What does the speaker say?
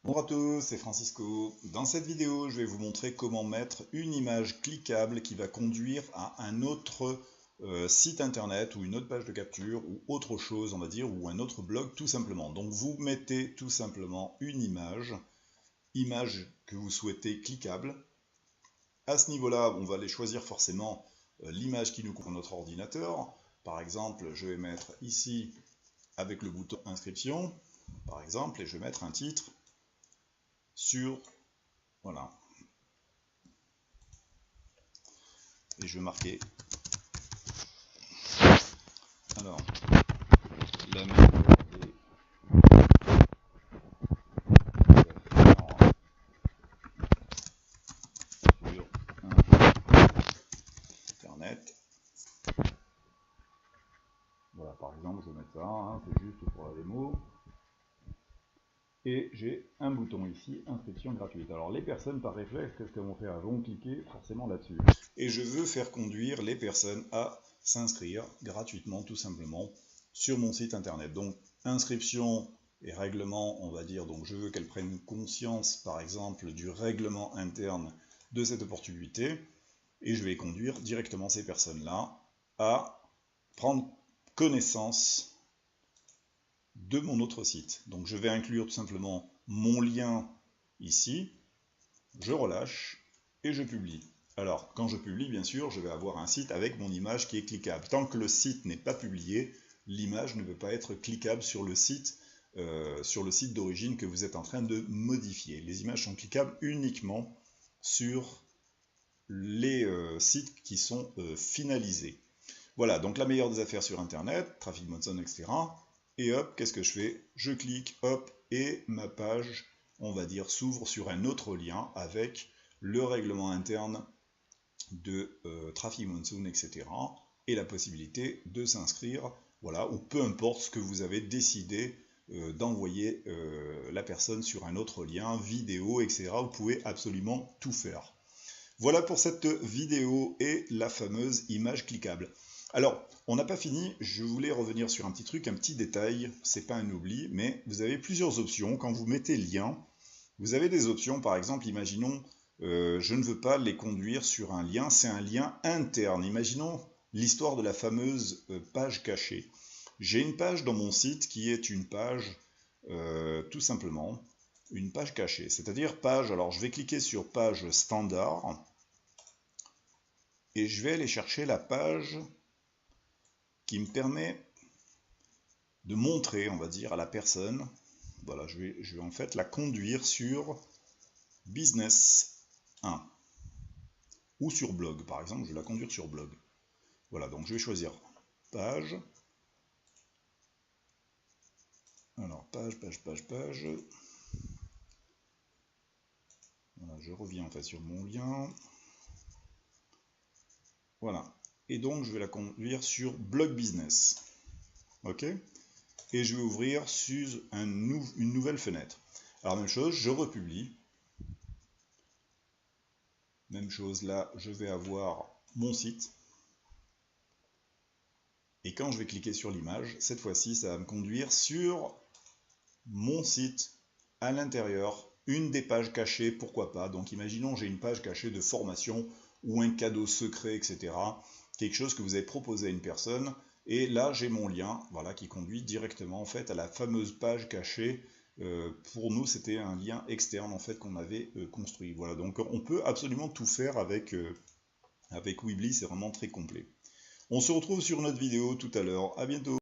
Bonjour à tous, c'est Francisco. Dans cette vidéo, je vais vous montrer comment mettre une image cliquable qui va conduire à un autre site internet ou une autre page de capture ou autre chose, on va dire, ou un autre blog tout simplement. Donc vous mettez tout simplement une image que vous souhaitez cliquable. À ce niveau-là, on va aller choisir forcément l'image qui nous convient à notre ordinateur. Par exemple, je vais mettre ici avec le bouton inscription, par exemple, et je vais mettre un titre sur, voilà, et je vais marquer, alors, la méthode est sur internet. Voilà, par exemple, je vais mettre ça, hein, c'est juste pour la démo. Et j'ai un bouton ici, inscription gratuite. Alors les personnes par réflexe, qu'est-ce qu'elles vont faire? Elles vont cliquer forcément là-dessus. Et je veux faire conduire les personnes à s'inscrire gratuitement, tout simplement, sur mon site internet. Donc inscription et règlement, on va dire, donc je veux qu'elles prennent conscience, par exemple, du règlement interne de cette opportunité. Et je vais conduire directement ces personnes-là à prendre connaissance de mon autre site. Donc je vais inclure tout simplement mon lien ici, je relâche et je publie. Alors quand je publie, bien sûr, je vais avoir un site avec mon image qui est cliquable. Tant que le site n'est pas publié, l'image ne peut pas être cliquable sur le site d'origine que vous êtes en train de modifier. Les images sont cliquables uniquement sur les sites qui sont finalisés. Voilà, donc la meilleure des affaires sur Internet, Traffic Monson, etc. Et hop, qu'est-ce que je fais? Je clique, hop, et ma page, on va dire, s'ouvre sur un autre lien avec le règlement interne de Traffic Monson, etc. Et la possibilité de s'inscrire, voilà, ou peu importe ce que vous avez décidé d'envoyer la personne sur un autre lien, vidéo, etc. Vous pouvez absolument tout faire. Voilà pour cette vidéo et la fameuse image cliquable. Alors, on n'a pas fini, je voulais revenir sur un petit truc, un petit détail, c'est pas un oubli, mais vous avez plusieurs options. Quand vous mettez lien, vous avez des options, par exemple, imaginons, je ne veux pas les conduire sur un lien, c'est un lien interne. Imaginons l'histoire de la fameuse page cachée. J'ai une page dans mon site qui est une page, tout simplement, une page cachée, c'est-à-dire page, alors je vais cliquer sur page standard, et je vais aller chercher la page qui me permet de montrer, on va dire, à la personne, voilà, je vais en fait la conduire sur Business 1, ou sur blog, par exemple, je vais la conduire sur blog. Voilà, donc je vais choisir page, alors page, voilà, je reviens en fait sur mon lien, voilà, et donc je vais la conduire sur blog business, ok, et je vais ouvrir sur une nouvelle fenêtre. Alors même chose, je republie, même chose là, je vais avoir mon site, et quand je vais cliquer sur l'image, cette fois-ci ça va me conduire sur mon site à l'intérieur, une des pages cachées, pourquoi pas. Donc imaginons j'ai une page cachée de formation ou un cadeau secret, etc. Quelque chose que vous avez proposé à une personne, et là j'ai mon lien, voilà, qui conduit directement en fait à la fameuse page cachée. Pour nous c'était un lien externe en fait qu'on avait construit. Voilà, donc on peut absolument tout faire avec Weebly, c'est vraiment très complet. On se retrouve sur une autre vidéo tout à l'heure, à bientôt.